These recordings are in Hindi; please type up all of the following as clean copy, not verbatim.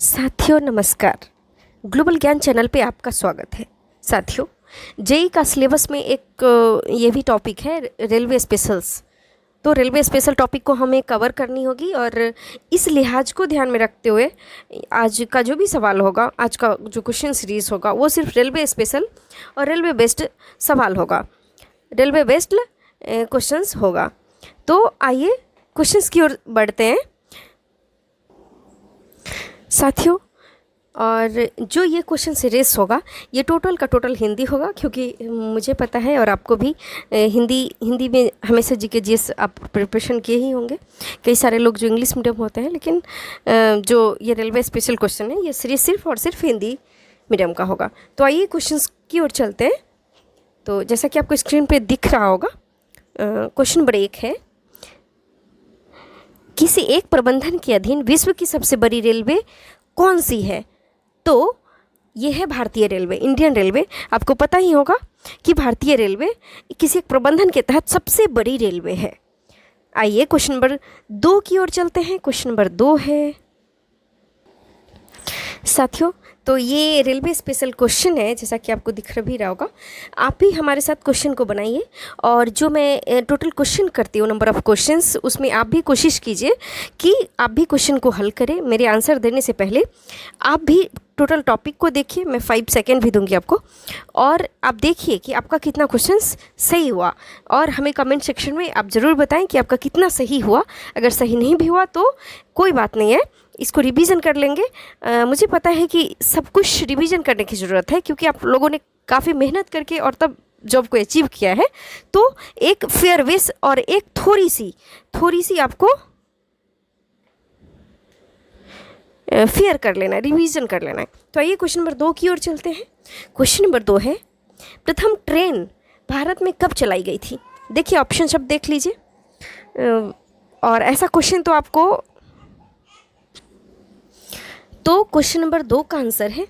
साथियों नमस्कार। ग्लोबल ज्ञान चैनल पे आपका स्वागत है। साथियों, जेई का सिलेबस में एक ये भी टॉपिक है रेलवे स्पेशल्स। तो रेलवे स्पेशल टॉपिक को हमें कवर करनी होगी और इस लिहाज को ध्यान में रखते हुए आज का जो भी सवाल होगा, आज का जो क्वेश्चन सीरीज होगा वो सिर्फ रेलवे स्पेशल और रेलवे बेस्ड सवाल होगा, रेलवे बेस्ड क्वेश्चंस होगा। तो आइए क्वेश्चंस की ओर बढ़ते हैं साथियों। और जो ये क्वेश्चन सीरीज होगा ये टोटल का टोटल हिंदी होगा, क्योंकि मुझे पता है और आपको भी हिंदी में हमेशा जीके जीएस आप प्रिपरेशन किए ही होंगे। कई सारे लोग जो इंग्लिश मीडियम होते हैं, लेकिन जो ये रेलवे स्पेशल क्वेश्चन है ये सीरीज सिर्फ और सिर्फ हिंदी मीडियम का होगा। तो आइए क्वेश्चंस की ओर चलते हैं। तो जैसा कि आपको स्क्रीन पर दिख रहा होगा, क्वेश्चन नंबर 1 है, किसी एक प्रबंधन के अधीन विश्व की सबसे बड़ी रेलवे कौन सी है? तो ये है भारतीय रेलवे, इंडियन रेलवे। आपको पता ही होगा कि भारतीय रेलवे किसी एक प्रबंधन के तहत सबसे बड़ी रेलवे है। आइए क्वेश्चन नंबर 2 की ओर चलते हैं। क्वेश्चन नंबर 2 है साथियों, तो ये रेलवे स्पेशल क्वेश्चन है, जैसा कि आपको दिख भी रहा होगा। आप भी हमारे साथ क्वेश्चन को बनाइए और जो मैं टोटल क्वेश्चन करती हूँ, नंबर ऑफ़ क्वेश्चंस, उसमें आप भी कोशिश कीजिए कि आप भी क्वेश्चन को हल करें। मेरे आंसर देने से पहले आप भी टोटल टॉपिक को देखिए। मैं 5 सेकेंड भी दूंगी आपको, और आप देखिए कि आपका कितना क्वेश्चंस सही हुआ, और हमें कमेंट सेक्शन में आप ज़रूर बताएं कि आपका कितना सही हुआ। अगर सही नहीं भी हुआ तो कोई बात नहीं है, इसको रिवीजन कर लेंगे। मुझे पता है कि सब कुछ रिवीजन करने की ज़रूरत है, क्योंकि आप लोगों ने काफ़ी मेहनत करके और तब जॉब को अचीव किया है। तो एक फेयर विश और एक थोड़ी सी आपको फेयर कर लेना है, रिवीजन कर लेना है। तो आइए क्वेश्चन नंबर 2 की ओर चलते हैं। क्वेश्चन नंबर 2 है, प्रथम ट्रेन भारत में कब चलाई गई थी? देखिए ऑप्शन शब्द देख लीजिए। और ऐसा क्वेश्चन तो आपको, तो क्वेश्चन नंबर 2 का आंसर है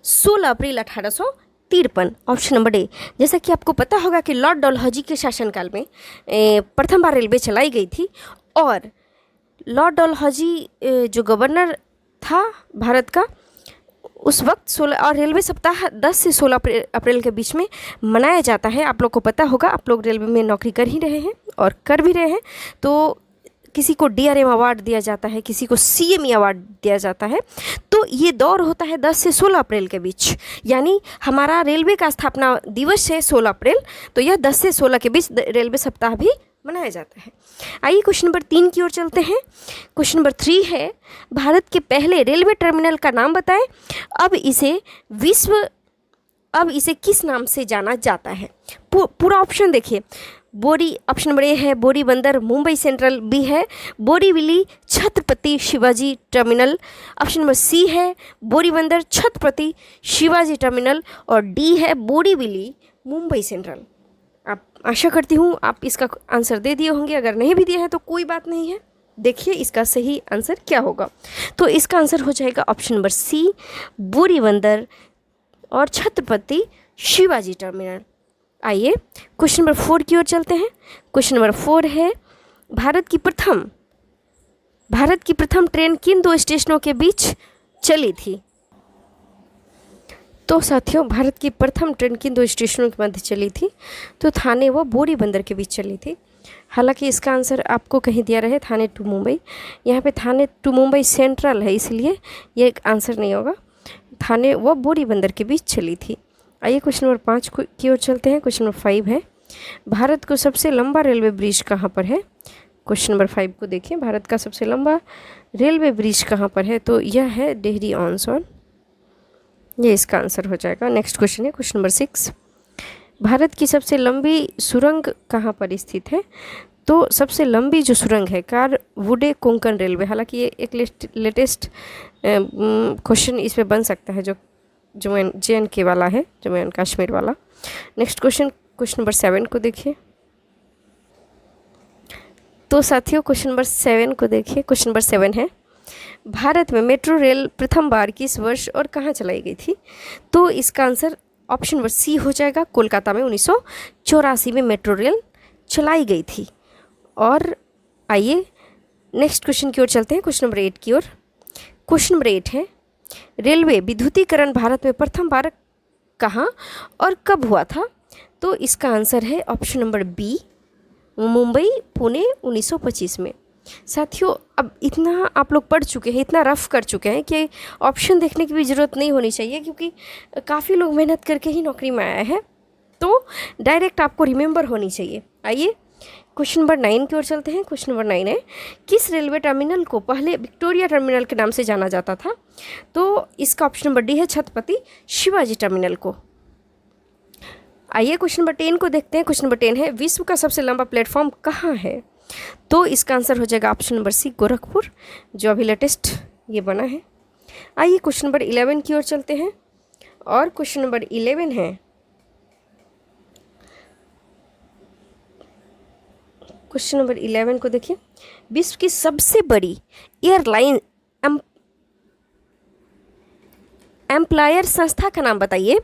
16 अप्रैल 1853, ऑप्शन नंबर ए। जैसा कि आपको पता होगा कि लॉर्ड डलहौजी के शासनकाल में प्रथम बार रेलवे चलाई गई थी, और लॉर्ड डलहौजी जो गवर्नर था भारत का उस वक्त 16, और रेलवे सप्ताह 10 से 16 अप्रैल के बीच में मनाया जाता है। आप लोग को पता होगा, आप लोग रेलवे में नौकरी कर ही रहे हैं और कर भी रहे हैं। तो किसी को डीआरएम अवार्ड दिया जाता है, किसी को सीएमई अवार्ड दिया जाता है। तो ये दौर होता है 10 से 16 अप्रैल के बीच, यानी हमारा रेलवे का स्थापना दिवस है 16 अप्रैल, तो यह 10 से 16 के बीच रेलवे सप्ताह भी मनाया जाता है। आइए क्वेश्चन नंबर 3 की ओर चलते हैं। क्वेश्चन नंबर 3 है, भारत के पहले रेलवे टर्मिनल का नाम बताएं। अब इसे किस नाम से जाना जाता है? पूरा ऑप्शन देखिए। ऑप्शन नंबर ए है बोरी बंदर मुंबई सेंट्रल, बी है Borivali Chhatrapati Shivaji Terminal, option number C है बोरी बंदर छत्रपति शिवाजी टर्मिनल, और डी है बोरीवली मुंबई सेंट्रल। आप आशा करती हूँ आप इसका आंसर दे दिए होंगे। अगर नहीं भी दिया है तो कोई बात नहीं है, देखिए इसका सही आंसर क्या होगा। तो इसका आंसर हो जाएगा ऑप्शन नंबर सी, बोरी बंदर और छत्रपति शिवाजी टर्मिनल। आइए क्वेश्चन नंबर 4 की ओर चलते हैं। क्वेश्चन नंबर 4 है, भारत की प्रथम ट्रेन किन 2 स्टेशनों के बीच चली थी? तो साथियों, भारत की प्रथम ट्रेन किन 2 स्टेशनों के मध्य चली थी? तो थाने व बोरी बंदर के बीच चली थी। हालांकि इसका आंसर आपको कहीं दिया रहे थाने टू मुंबई, यहाँ पे थाने टू मुंबई सेंट्रल है, इसलिए ये एक आंसर नहीं होगा। थाने व बोरी बंदर के बीच चली थी। आइए क्वेश्चन नंबर 5 की ओर चलते हैं। क्वेश्चन नंबर 5 है, भारत को सबसे लंबा रेलवे ब्रिज कहाँ पर है? क्वेश्चन नंबर 5 को देखिए, भारत का सबसे लंबा रेलवे ब्रिज कहाँ पर है? तो यह है डेहरी ऑन सोन, ये इसका आंसर हो जाएगा। नेक्स्ट क्वेश्चन है क्वेश्चन नंबर 6, भारत की सबसे लंबी सुरंग कहाँ पर स्थित है? तो सबसे लंबी जो सुरंग है कारवुडे कोंकण रेलवे। हालांकि ये एक लेटेस्ट क्वेश्चन इस पर बन सकता है, जो JNK वाला है, जम्मू एंड कश्मीर वाला। नेक्स्ट क्वेश्चन नंबर 7 को देखिए। तो साथियों क्वेश्चन नंबर 7 को देखिए। क्वेश्चन नंबर 7 है, भारत में मेट्रो रेल प्रथम बार किस वर्ष और कहाँ चलाई गई थी? तो इसका आंसर ऑप्शन नंबर सी हो जाएगा, कोलकाता में 1984 में मेट्रो रेल चलाई गई थी। और आइए नेक्स्ट क्वेश्चन की ओर चलते हैं, क्वेश्चन नंबर 8 की ओर। क्वेश्चन नंबर 8 है, रेलवे विद्युतीकरण भारत में प्रथम बार कहाँ और कब हुआ था? तो इसका आंसर है option number B, Mumbai Pune 1925 में। साथियों, अब इतना आप लोग पढ़ चुके हैं, इतना रफ कर चुके हैं कि ऑप्शन देखने की भी ज़रूरत नहीं होनी चाहिए, क्योंकि काफ़ी लोग मेहनत करके ही नौकरी में आया है, तो डायरेक्ट आपको रिमेंबर होनी चाहिए। आइए क्वेश्चन नंबर 9 की ओर चलते हैं। क्वेश्चन नंबर 9 है, किस रेलवे टर्मिनल को पहले विक्टोरिया टर्मिनल के नाम से जाना जाता था? तो इसका ऑप्शन नंबर डी है, छत्रपति शिवाजी टर्मिनल को। आइए क्वेश्चन नंबर 10 को देखते हैं। क्वेश्चन नंबर 10 है, विश्व का सबसे लंबा प्लेटफॉर्म कहाँ है? तो इसका आंसर हो जाएगा ऑप्शन नंबर सी, गोरखपुर, जो अभी लेटेस्ट ये बना है। आइए क्वेश्चन नंबर 11 की ओर चलते हैं, और क्वेश्चन नंबर 11 है, क्वेश्चन नंबर 11 को देखिए, विश्व की सबसे बड़ी एयरलाइन एम्प्लॉयर संस्था का नाम बताइए।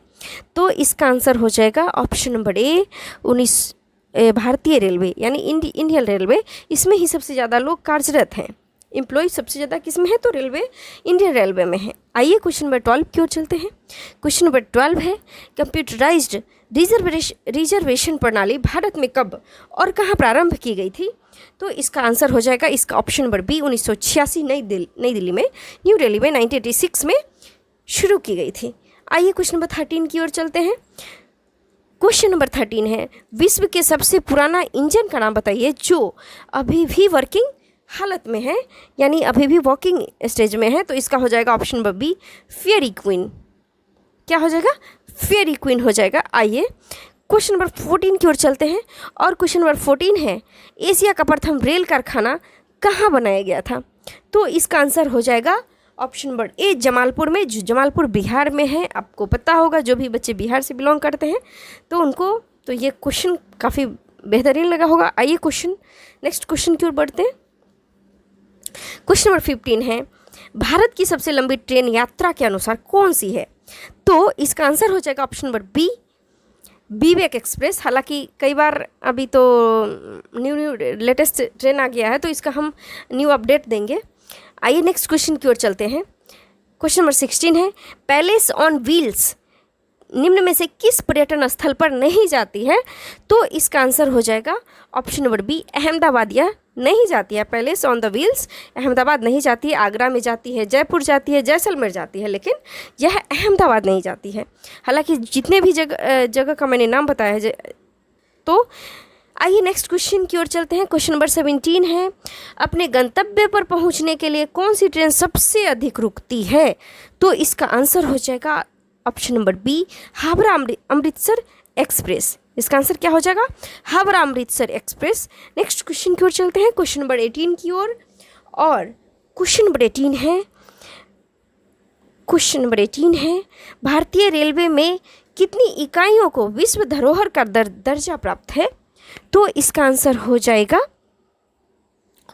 तो इसका आंसर हो जाएगा ऑप्शन नंबर ए, भारतीय रेलवे यानी इंडियन रेलवे। इसमें ही सबसे ज़्यादा लोग कार्यरत हैं, एम्प्लॉय सबसे ज़्यादा किस में है? तो रेलवे, इंडियन रेलवे में है। आइए क्वेश्चन नंबर 12 की ओर चलते हैं। क्वेश्चन नंबर 12 है, कंप्यूटराइज्ड रिजर्वेशन प्रणाली भारत में कब और कहाँ प्रारंभ की गई थी? तो इसका आंसर हो जाएगा इसका ऑप्शन नंबर बी, 1986 नई दिल्ली में, न्यू दिल्ली में 1986 में शुरू की गई थी। आइए क्वेश्चन नंबर 13 की ओर चलते हैं। क्वेश्चन नंबर 13 है, विश्व के सबसे पुराना इंजन का नाम बताइए जो अभी भी वर्किंग हालत में है, यानी अभी भी वॉकिंग स्टेज में है। तो इसका हो जाएगा option number B, Fairy Queen. क्या हो जाएगा? फेयरी क्वीन हो जाएगा। आइए क्वेश्चन नंबर 14 की ओर चलते हैं, और क्वेश्चन नंबर 14 है, एशिया का प्रथम रेल कारखाना कहाँ बनाया गया था? तो इसका आंसर हो जाएगा ऑप्शन नंबर ए, जमालपुर में, जो जमालपुर बिहार में है। आपको पता होगा, जो भी बच्चे बिहार से बिलोंग करते हैं तो उनको तो ये क्वेश्चन काफ़ी बेहतरीन लगा होगा। आइए नेक्स्ट क्वेश्चन की ओर बढ़ते हैं। क्वेश्चन नंबर 15 है, भारत की सबसे लंबी ट्रेन यात्रा के अनुसार कौन सी है? तो इसका आंसर हो जाएगा ऑप्शन नंबर बी, विवेक एक्सप्रेस। हालांकि कई बार अभी तो न्यू लेटेस्ट ट्रेन आ गया है, तो इसका हम न्यू अपडेट देंगे। आइए नेक्स्ट क्वेश्चन की ओर चलते हैं। क्वेश्चन नंबर 16 है, पैलेस ऑन व्हील्स निम्न में से किस पर्यटन स्थल पर नहीं जाती है? तो इसका आंसर हो जाएगा ऑप्शन नंबर बी, अहमदाबाद। यह नहीं जाती है, palace on the wheels Ahmedabad नहीं जाती है, आगरा में जाती है, जयपुर जाती है, जैसलमेर जाती है, लेकिन यह अहमदाबाद नहीं जाती है। हालांकि जितने भी जगह का मैंने नाम बताया है। तो आइए नेक्स्ट क्वेश्चन की ओर चलते हैं। क्वेश्चन नंबर 17 है, अपने गंतव्य पर पहुंचने के लिए कौन सी ट्रेन सबसे अधिक रुकती है? तो इसका आंसर हो जाएगा option number B, Howrah Amritsar Express. इसका आंसर क्या हो जाएगा? Howrah Amritsar Express. Next question की ओर चलते हैं, क्वेश्चन नंबर 18 की ओर, और क्वेश्चन नंबर 18 है, भारतीय रेलवे में कितनी इकाइयों को विश्व धरोहर का दर्जा प्राप्त है? तो इसका आंसर हो जाएगा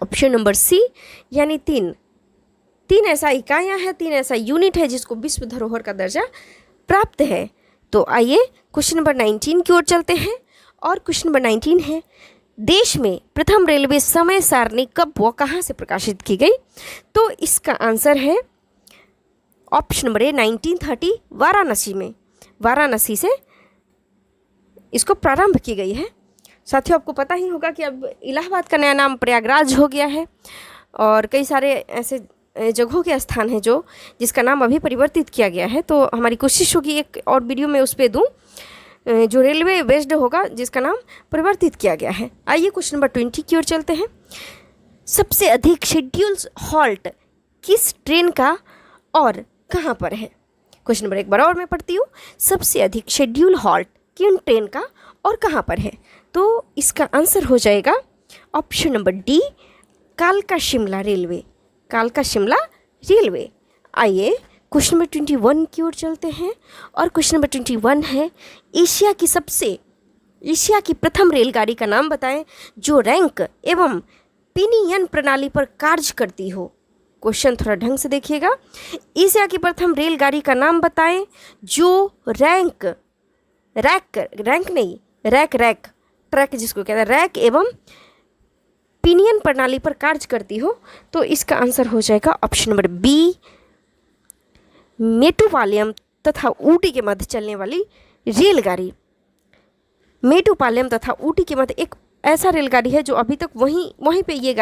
ऑप्शन नंबर सी, यानी 3 ऐसा इकाइयाँ हैं, 3 ऐसा यूनिट है जिसको विश्व धरोहर का दर्जा प्राप्त है। तो आइए क्वेश्चन नंबर 19 की ओर चलते हैं, और क्वेश्चन नंबर 19 है, देश में प्रथम रेलवे समय सारणी कब व कहाँ से प्रकाशित की गई? तो इसका आंसर है ऑप्शन नंबर ए, 1930 वाराणसी में, वाराणसी से इसको प्रारंभ की गई है। साथियों, आपको पता ही होगा कि अब इलाहाबाद का नया नाम प्रयागराज हो गया है, और कई सारे ऐसे जगहों के स्थान हैं जिसका नाम अभी परिवर्तित किया गया है। तो हमारी कोशिश होगी एक और वीडियो में उस पर दूँ, जो रेलवे बेस्ड होगा जिसका नाम परिवर्तित किया गया है। आइए क्वेश्चन नंबर 20 की ओर चलते हैं। सबसे अधिक शेड्यूल हॉल्ट किस ट्रेन का और कहाँ पर है? क्वेश्चन नंबर एक बार और मैं पढ़ती हूँ, सबसे अधिक शेड्यूल हॉल्ट किन ट्रेन का और कहाँ पर है? तो इसका आंसर हो जाएगा ऑप्शन नंबर डी, कालका शिमला रेलवे, कालका शिमला रेलवे। आइए क्वेश्चन नंबर 21 की ओर चलते हैं, और क्वेश्चन नंबर 21 है, एशिया की प्रथम रेलगाड़ी का नाम बताएं जो रैंक एवं पिनियन प्रणाली पर कार्य करती हो। क्वेश्चन थोड़ा ढंग से देखिएगा, एशिया की प्रथम रेलगाड़ी का नाम बताएं जो ट्रैक जिसको कहते हैं, रैक एवं पिनियन प्रणाली पर कार्य करती हो। तो इसका आंसर हो जाएगा ऑप्शन नंबर बी, मेट्टुपालयम तथा ऊटी के मध्य चलने वाली रेलगाड़ी। मेट्टुपालयम तथा ऊटी के मध्य एक ऐसा रेलगाड़ी है जो अभी तक वहीं पे ये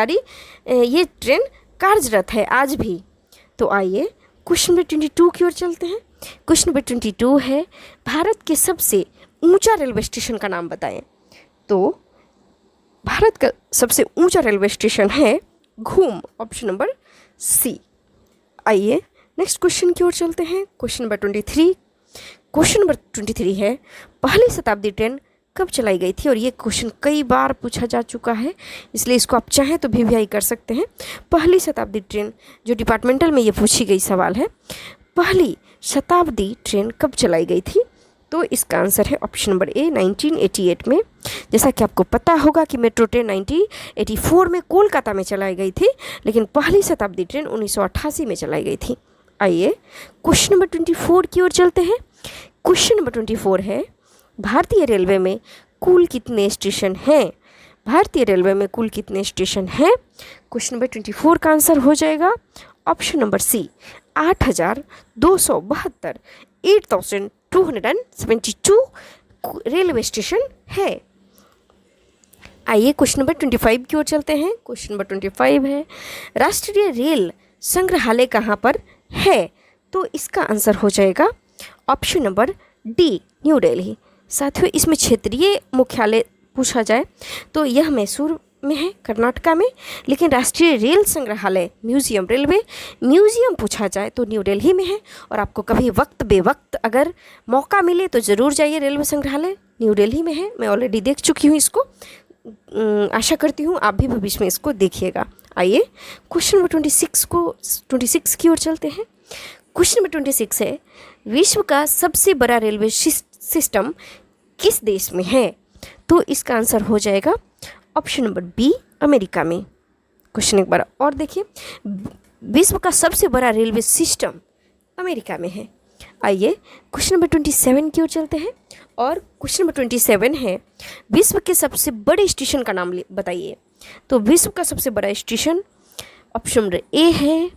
ट्रेन कार्यरत है आज भी। तो आइए क्वेश्चन नंबर 22 की ओर चलते हैं। क्वेश्चन नंबर 22 है, भारत के सबसे ऊंचा रेलवे स्टेशन का नाम बताएं। तो भारत का सबसे ऊंचा रेलवे स्टेशन है घूम, ऑप्शन नंबर सी। आइए नेक्स्ट क्वेश्चन की ओर चलते हैं। Question number 23। क्वेश्चन नंबर 23 है, पहली शताब्दी ट्रेन कब चलाई गई थी? और ये क्वेश्चन कई बार पूछा जा चुका है, इसलिए इसको आप चाहें तो VVI कर सकते हैं। पहली शताब्दी ट्रेन, जो डिपार्टमेंटल में ये पूछी गई सवाल है, पहली शताब्दी ट्रेन कब चलाई गई थी? तो इसका आंसर है ऑप्शन नंबर ए 1988 में। जैसा कि आपको पता होगा कि मेट्रो ट्रेन 1984 में कोलकाता में चलाई गई थी, लेकिन पहली शताब्दी ट्रेन 1988 में चलाई गई थी। आइए क्वेश्चन नंबर 24 की ओर चलते हैं। क्वेश्चन नंबर 24 है, भारतीय रेलवे में कुल कितने स्टेशन हैं? भारतीय रेलवे में कुल कितने स्टेशन हैं? क्वेश्चन नंबर 24 का आंसर हो जाएगा option number C 8272, 8272 railway station है। आइए क्वेश्चन नंबर 25 की ओर चलते हैं। क्वेश्चन नंबर 25 है, राष्ट्रीय रेल संग्रहालय कहाँ पर है? तो इसका आंसर हो जाएगा option number D new Delhi. साथियों, इसमें क्षेत्रीय मुख्यालय पूछा जाए तो यह मैसूर में है, कर्नाटका में, लेकिन राष्ट्रीय रेल संग्रहालय रेलवे म्यूजियम पूछा जाए तो न्यू दिल्ली में है। और आपको कभी वक्त बेवक्त अगर मौका मिले तो ज़रूर जाइए, रेलवे संग्रहालय न्यू दिल्ली में है। मैं ऑलरेडी देख चुकी हूँ इसको, आशा करती हूँ आप भी भविष्य में इसको देखिएगा। आइए क्वेश्चन नंबर 26 की ओर चलते हैं। क्वेश्चन नंबर 26 है, विश्व का सबसे बड़ा रेलवे सिस्टम किस देश में है? तो इसका आंसर हो जाएगा ऑप्शन नंबर बी अमेरिका में। क्वेश्चन एक बार और देखिए, विश्व का सबसे बड़ा रेलवे सिस्टम अमेरिका में है। आइए क्वेश्चन नंबर 27 की ओर चलते हैं। और क्वेश्चन नंबर 27 है, विश्व के सबसे बड़े स्टेशन का नाम बताइए। तो विश्व का सबसे बड़ा स्टेशन ऑप्शन नंबर ए है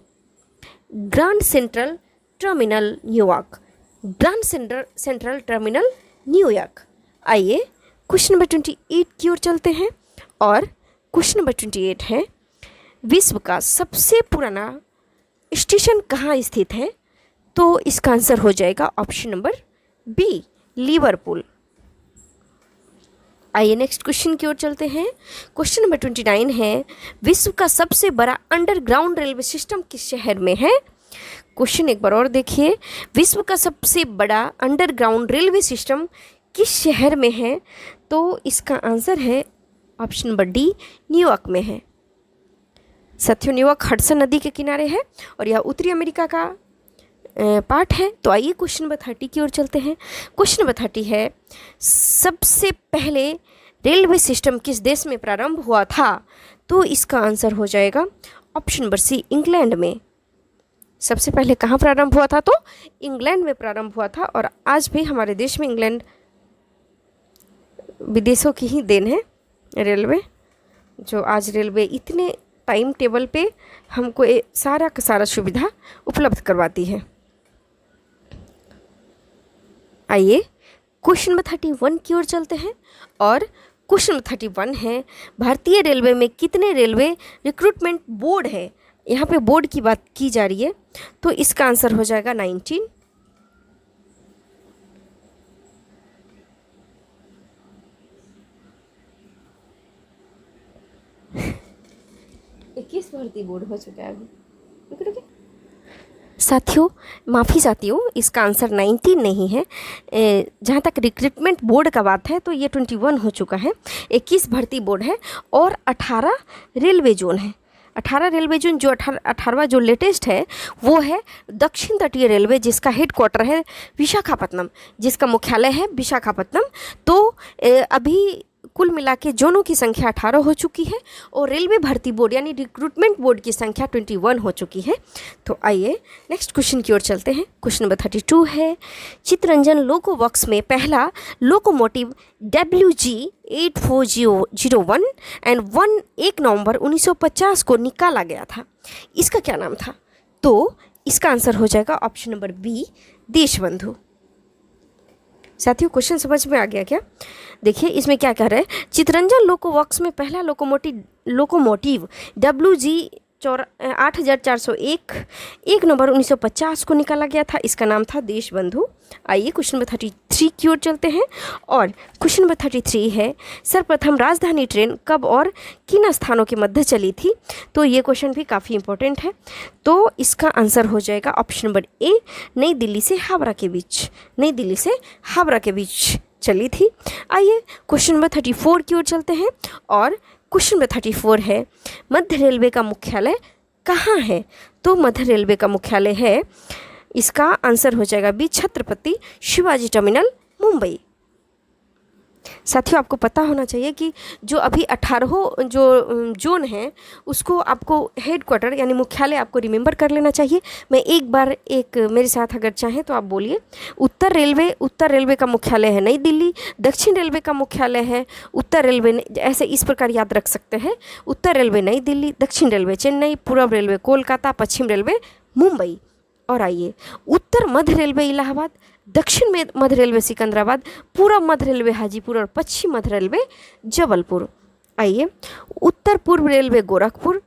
grand central terminal New York. Grand central terminal New York. आइए क्वेश्चन नंबर 28 की ओर चलते हैं। और क्वेश्चन नंबर 28 है, विश्व का सबसे पुराना स्टेशन कहाँ स्थित है? तो इसका आंसर हो जाएगा ऑप्शन नंबर बी लिवरपूल। आइए नेक्स्ट क्वेश्चन की ओर चलते हैं। क्वेश्चन नंबर 29 है, विश्व का सबसे बड़ा अंडरग्राउंड रेलवे सिस्टम किस शहर में है? क्वेश्चन एक बार और देखिए, विश्व का सबसे बड़ा अंडरग्राउंड रेलवे सिस्टम किस शहर में है? तो इसका आंसर है ऑप्शन नंबर डी न्यूयॉर्क में है। साथियों, न्यूयॉर्क हडसन नदी के किनारे है और यह उत्तरी अमेरिका का पार्ट है। तो आइए क्वेश्चन नंबर 30 की ओर चलते हैं। क्वेश्चन नंबर 30 है, सबसे पहले रेलवे सिस्टम किस देश में प्रारंभ हुआ था? तो इसका आंसर हो जाएगा ऑप्शन नंबर सी इंग्लैंड में। सबसे पहले कहाँ प्रारंभ हुआ था? तो इंग्लैंड में प्रारंभ हुआ था। और आज भी हमारे देश में इंग्लैंड विदेशों की ही देन है रेलवे, जो आज रेलवे इतने टाइम टेबल पे हमको सारा का सारा सुविधा उपलब्ध करवाती है। आइए क्वेश्चन नंबर 31 की ओर चलते हैं। और क्वेश्चन नंबर 31 है, भारतीय रेलवे में कितने रेलवे रिक्रूटमेंट बोर्ड है? यहाँ पे बोर्ड की बात की जा रही है, तो इसका आंसर हो जाएगा 19। किस भर्ती बोर्ड हो चुका है अभी? साथियों, माफ़ी चाहती हूँ, इसका आंसर 19 नहीं है। जहाँ तक रिक्रूटमेंट बोर्ड का बात है तो ये 21 हो चुका है। 21 भर्ती बोर्ड है और 18 रेलवे जोन है। 18 रेलवे जोन, जो 18वां जो लेटेस्ट है वो है दक्षिण तटीय रेलवे, जिसका हेडक्वार्टर है विशाखापत्तनम, जिसका मुख्यालय है विशाखापत्तनम। तो अभी कुल मिला के जोनों की संख्या 18 हो चुकी है और रेलवे भर्ती बोर्ड यानी रिक्रूटमेंट बोर्ड की संख्या 21 हो चुकी है। तो आइए नेक्स्ट क्वेश्चन की ओर चलते हैं। क्वेश्चन नंबर 32 है, चित्तरंजन लोको वर्क्स में पहला लोकोमोटिव WG8401 एंड 1 नवंबर 1950 को निकाला गया था। इसका क्या नाम था? तो इसका आंसर हो जाएगा ऑप्शन नंबर बी, देशबंधु। साथियों क्वेश्चन समझ में आ गया क्या? देखिए इसमें क्या कह रहा है, चितरंजन लोकोवर्क्स में पहला लोकोमोटिव WG 8401 1 नवंबर 1950 को निकाला गया था। इसका नाम था देशबंधु। आइए क्वेश्चन नंबर 33 की ओर चलते हैं और क्वेश्चन नंबर 33 है, सर्वप्रथम राजधानी ट्रेन कब और किन स्थानों के मध्य चली थी? तो ये क्वेश्चन भी काफ़ी इंपॉर्टेंट है। तो इसका आंसर हो जाएगा ऑप्शन नंबर ए, नई दिल्ली से हावड़ा के बीच। नई दिल्ली से हावड़ा के बीच चली थी। आइए क्वेश्चन नंबर 34 की ओर चलते हैं और क्वेश्चन नंबर 34 है, मध्य रेलवे का मुख्यालय कहाँ है? तो मध्य रेलवे का मुख्यालय है, इसका आंसर हो जाएगा बी, छत्रपति शिवाजी टर्मिनल, मुंबई। साथियों आपको पता होना चाहिए कि जो अभी 18 जो जोन है उसको आपको हेडक्वार्टर यानी मुख्यालय आपको रिमेंबर कर लेना चाहिए। मैं एक बार मेरे साथ अगर चाहें तो आप बोलिए, उत्तर रेलवे का मुख्यालय है नई दिल्ली, दक्षिण रेलवे का मुख्यालय है उत्तर रेलवे, ऐसे इस प्रकार याद रख सकते हैं, उत्तर रेलवे नई दिल्ली, दक्षिण रेलवे चेन्नई, पूर्व रेलवे कोलकाता, पश्चिम रेलवे मुंबई। और आइए उत्तर मध्य रेलवे इलाहाबाद, दक्षिण में मध्य रेलवे सिकंदराबाद, पूर्व मध्य रेलवे हाजीपुर और पश्चिम मध्य रेलवे जबलपुर। आइए उत्तर पूर्व रेलवे गोरखपुर,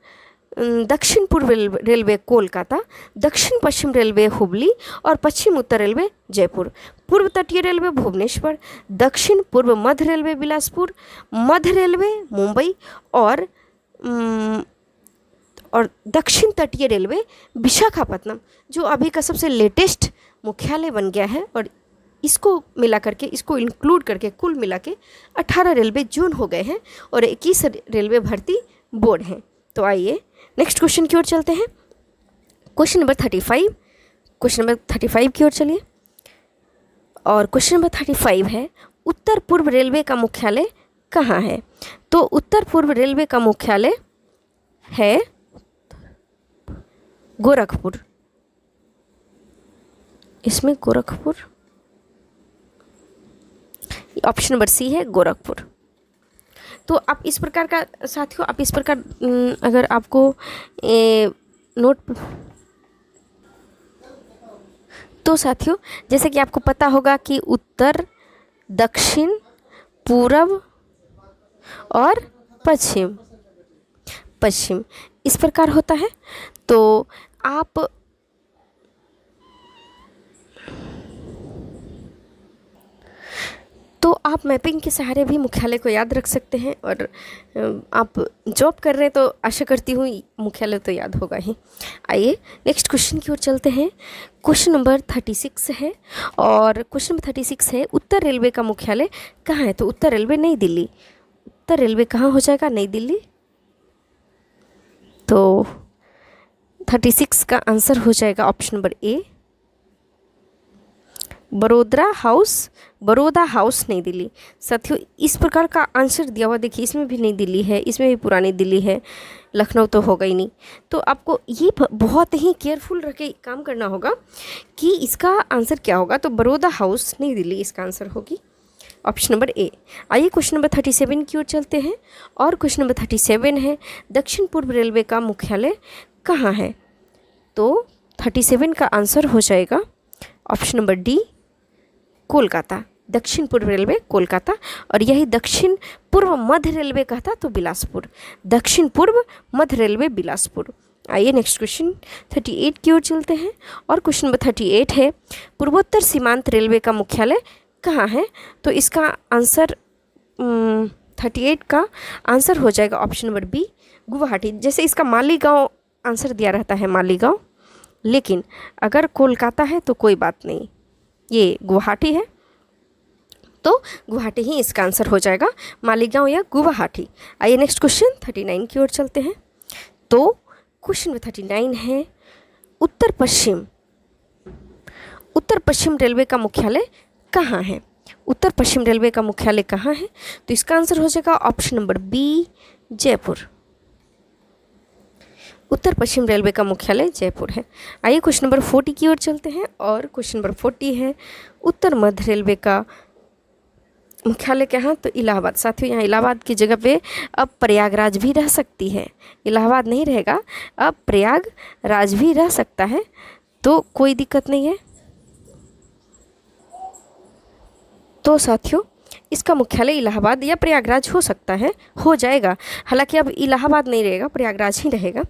दक्षिण पूर्व रेलवे कोलकाता, दक्षिण पश्चिम रेलवे हुबली और पश्चिम उत्तर रेलवे जयपुर, पूर्व तटीय रेलवे भुवनेश्वर, दक्षिण पूर्व मध्य रेलवे बिलासपुर, मध्य रेलवे मुंबई और दक्षिण तटीय रेलवे विशाखापत्तनम, जो अभी का सबसे लेटेस्ट मुख्यालय बन गया है। और इसको मिला करके, इसको इंक्लूड करके कुल मिला के 18 रेलवे जोन हो गए हैं और 21 रेलवे भर्ती बोर्ड हैं। तो आइए नेक्स्ट क्वेश्चन की ओर चलते हैं, क्वेश्चन नंबर 35 की ओर चलिए और क्वेश्चन नंबर 35 है, उत्तर पूर्व रेलवे का मुख्यालय कहाँ है? तो उत्तर पूर्व रेलवे का मुख्यालय है गोरखपुर। इसमें गोरखपुर, ऑप्शन नंबर सी है गोरखपुर। तो आप इस प्रकार का साथियों, आप इस प्रकार अगर आपको नोट, तो साथियों जैसे कि आपको पता होगा कि उत्तर, दक्षिण, पूर्व और पश्चिम इस प्रकार होता है। तो आप मैपिंग के सहारे भी मुख्यालय को याद रख सकते हैं और आप जॉब कर रहे हैं तो आशा करती हूँ मुख्यालय तो याद होगा ही। आइए नेक्स्ट क्वेश्चन की ओर चलते हैं, क्वेश्चन नंबर 36 है और क्वेश्चन नंबर 36 है, उत्तर रेलवे का मुख्यालय कहाँ है? तो उत्तर रेलवे नई दिल्ली। उत्तर रेलवे कहाँ हो जाएगा? नई दिल्ली। तो 36 का आंसर हो जाएगा option number A, Baroda house नई दिल्ली। साथियों इस प्रकार का आंसर दिया हुआ देखिए, इसमें भी नई दिल्ली है, इसमें भी पुरानी दिल्ली है, लखनऊ तो होगा ही नहीं। तो आपको ये बहुत ही केयरफुल रह के काम करना होगा कि इसका आंसर क्या होगा। तो बड़ोदा हाउस नई दिल्ली इसका आंसर होगी, ऑप्शन नंबर ए। आइए क्वेश्चन नंबर 37 की ओर चलते हैं और क्वेश्चन नंबर 37 है, दक्षिण पूर्व रेलवे का मुख्यालय कहाँ है? तो 37 का आंसर हो जाएगा ऑप्शन नंबर डी, कोलकाता। दक्षिण पूर्व रेलवे कोलकाता और यही दक्षिण पूर्व मध्य रेलवे का था तो बिलासपुर, दक्षिण पूर्व मध्य रेलवे बिलासपुर। आइए नेक्स्ट क्वेश्चन 38 की ओर चलते हैं और क्वेश्चन नंबर 38 है, पूर्वोत्तर सीमांत रेलवे का मुख्यालय कहाँ है? तो इसका आंसर 38 का आंसर हो जाएगा ऑप्शन नंबर बी, गुवाहाटी। जैसे इसका मालीगांव आंसर दिया रहता है, मालीगांव, लेकिन अगर कोलकाता है तो कोई बात नहीं, ये गुवाहाटी है तो गुवाहाटी ही इसका आंसर हो जाएगा, मालीगांव या गुवाहाटी। आइए नेक्स्ट क्वेश्चन 39 की ओर चलते हैं। तो क्वेश्चन नंबर 39 है, उत्तर पश्चिम रेलवे का मुख्यालय कहाँ है? उत्तर पश्चिम रेलवे का मुख्यालय कहाँ है? तो इसका आंसर हो जाएगा ऑप्शन नंबर बी, जयपुर। उत्तर पश्चिम रेलवे का मुख्यालय जयपुर है। आइए क्वेश्चन नंबर 40 की ओर चलते हैं और क्वेश्चन नंबर 40 है, उत्तर मध्य रेलवे का मुख्यालय क्या है? तो इलाहाबाद। साथियों यहाँ इलाहाबाद की जगह पे अब प्रयागराज भी रह सकती है, इलाहाबाद नहीं रहेगा, अब प्रयागराज भी रह सकता है। तो कोई दिक्कत नहीं है। तो साथियों इसका मुख्यालय इलाहाबाद या प्रयागराज हो सकता है, हो जाएगा। हालांकि अब इलाहाबाद नहीं रहेगा, प्रयागराज ही रहेगा।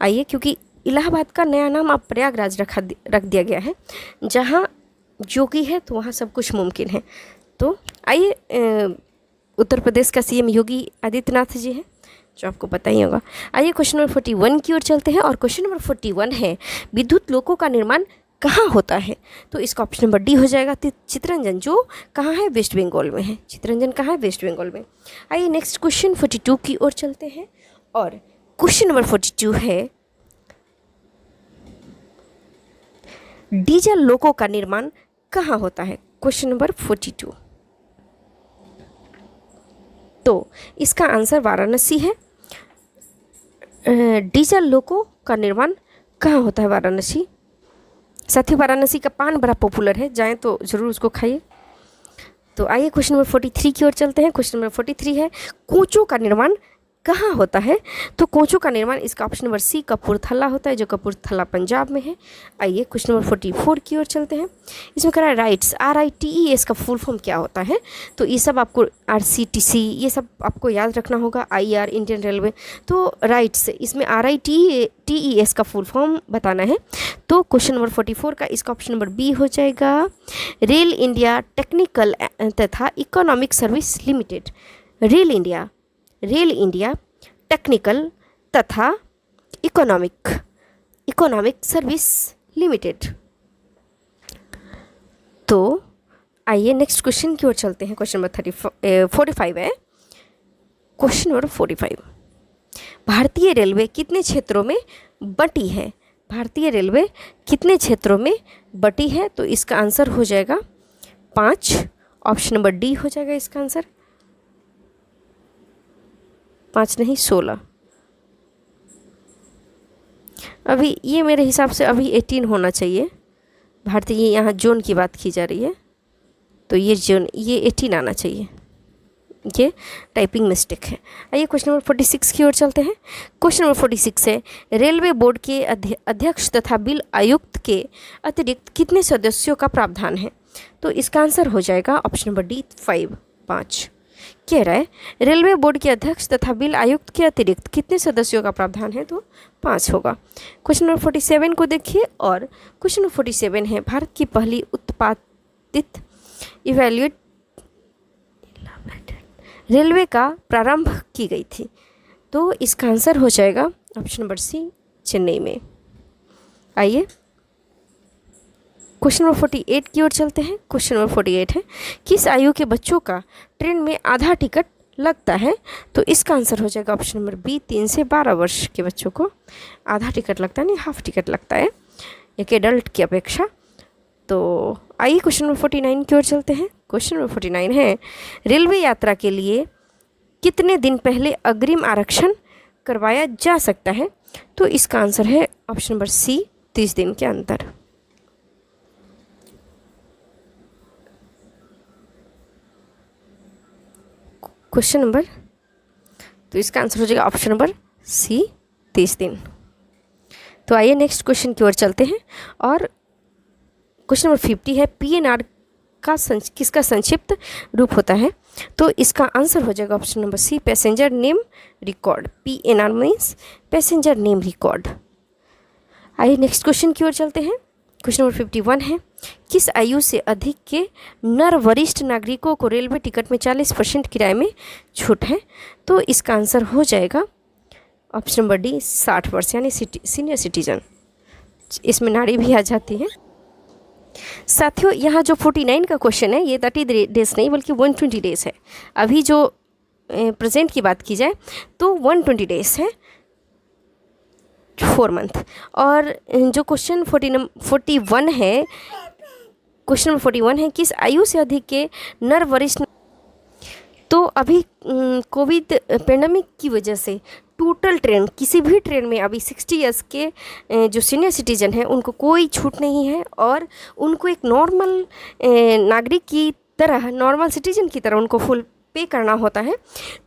आइए, क्योंकि इलाहाबाद का नया नाम अब प्रयागराज रख दिया गया है। जहाँ योगी है तो वहाँ सब कुछ मुमकिन है। तो आइए, उत्तर प्रदेश का सीएम योगी आदित्यनाथ जी हैं, जो आपको पता ही होगा। आइए क्वेश्चन नंबर 41 की ओर चलते हैं, और क्वेश्चन नंबर 41 है विद्युत लोकों का निर्माण कहाँ होता है? तो इसका ऑप्शन नंबर डी हो जाएगा चित्तरंजन, जो कहाँ है? वेस्ट बंगाल में है। चित्तरंजन कहाँ है? वेस्ट बंगाल में। आइए नेक्स्ट क्वेश्चन 42 की ओर चलते हैं, और क्वेश्चन नंबर 42 है डीजल लोको का निर्माण कहाँ होता है? Question number 42। तो इसका आंसर वाराणसी है। डीजल लोको का निर्माण कहाँ होता है? वाराणसी। साथियों वाराणसी का पान बड़ा पॉपुलर है, जाएं तो ज़रूर उसको खाइए। तो आइए क्वेश्चन नंबर 43 की ओर चलते हैं। क्वेश्चन नंबर 43 है कोचों का निर्माण कहाँ होता है? तो कोचों का निर्माण, इसका ऑप्शन नंबर सी कपूरथला होता है, जो कपूरथला पंजाब में है। आइए क्वेश्चन नंबर 44 की ओर चलते हैं। इसमें कह रहा है राइट्स, RITES का फुल फॉर्म क्या होता है? तो ये सब आपको RCTC ये सब आपको याद रखना होगा, IR इंडियन रेलवे। तो राइट्स, इसमें RITES का फुल फॉर्म बताना है। तो क्वेश्चन नंबर 44 का इसका ऑप्शन नंबर बी हो जाएगा, रेल इंडिया टेक्निकल तथा economic service limited. Rail India technical तथा इकोनॉमिक सर्विस लिमिटेड। तो आइए नेक्स्ट क्वेश्चन की ओर चलते हैं। क्वेश्चन नंबर 45 है। क्वेश्चन नंबर 45, भारतीय रेलवे कितने क्षेत्रों में बटी है? भारतीय रेलवे कितने क्षेत्रों में बटी है? तो इसका आंसर हो जाएगा 5। ऑप्शन नंबर डी हो जाएगा इसका आंसर। 5 नहीं 16। अभी ये मेरे हिसाब से अभी 18 होना चाहिए। भारतीय, यहाँ जोन की बात की जा रही है, तो ये जोन, ये 18 आना चाहिए। ये टाइपिंग मिस्टेक है। आइए क्वेश्चन नंबर 46 की ओर चलते हैं। क्वेश्चन नंबर 46 है रेलवे बोर्ड के अध्यक्ष तथा बिल आयुक्त के अतिरिक्त कितने सदस्यों का प्रावधान है? तो इसका आंसर हो जाएगा ऑप्शन नंबर डी 5। कह रहा है रेलवे बोर्ड के अध्यक्ष तथा बिल आयुक्त के अतिरिक्त कितने सदस्यों का प्रावधान है? तो 5 होगा। क्वेश्चन नंबर 47 को देखिए, और क्वेश्चन नंबर 47 है भारत की पहली उत्पादित इवैल्यूएट रेलवे का प्रारंभ की गई थी। तो इसका आंसर हो जाएगा ऑप्शन नंबर सी, चेन्नई में। आइए क्वेश्चन नंबर 48 की ओर चलते हैं। क्वेश्चन नंबर 48 है किस आयु के बच्चों का ट्रेन में आधा टिकट लगता है? तो इसका आंसर हो जाएगा ऑप्शन नंबर बी, 3 से 12 वर्ष के बच्चों को आधा टिकट लगता है, नहीं हाफ टिकट लगता है एक एडल्ट की अपेक्षा। तो आइए क्वेश्चन नंबर 49 की ओर चलते हैं। क्वेश्चन नंबर 49 है रेलवे यात्रा के लिए कितने दिन पहले अग्रिम आरक्षण करवाया जा सकता है? तो इसका आंसर है ऑप्शन नंबर सी, 30 दिन के अंदर। क्वेश्चन नंबर, तो इसका आंसर हो जाएगा ऑप्शन नंबर सी, 30 दिन। तो आइए नेक्स्ट क्वेश्चन की ओर चलते हैं, और क्वेश्चन नंबर 50 है PNR का किसका संक्षिप्त रूप होता है? तो इसका आंसर हो जाएगा option number C, passenger name record. PNR means passenger name record. आइए नेक्स्ट क्वेश्चन की ओर चलते हैं। क्वेश्चन नंबर 51 है किस आयु से अधिक के नर वरिष्ठ नागरिकों को रेलवे टिकट में 40% किराए में छूट है? तो इसका आंसर हो जाएगा ऑप्शन नंबर डी, 60 वर्ष, यानी सीनियर सिटीजन। इसमें नारी भी आ जाती है। साथियों यहाँ जो 49 का क्वेश्चन है ये 30 डेज नहीं बल्कि 120 डेज है। अभी जो प्रेजेंट की बात की जाए तो 120 डेज है, 4 मंथ। और जो क्वेश्चन 41 है, क्वेश्चन नंबर 41 है किस आयु से अधिक के नर वरिष्ठ। तो अभी कोविड पेंडेमिक की वजह से टोटल ट्रेन, किसी भी ट्रेन में अभी 60 ईयर्स के जो सीनियर सिटीजन हैं उनको कोई छूट नहीं है, और उनको एक नॉर्मल नागरिक की तरह, नॉर्मल सिटीजन की तरह उनको फुल पे करना होता है।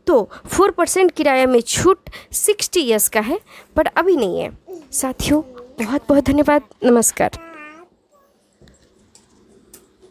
तो 4% किराए में छूट 60 ईयर्स का है, बट अभी नहीं है। साथियों बहुत बहुत धन्यवाद, नमस्कार।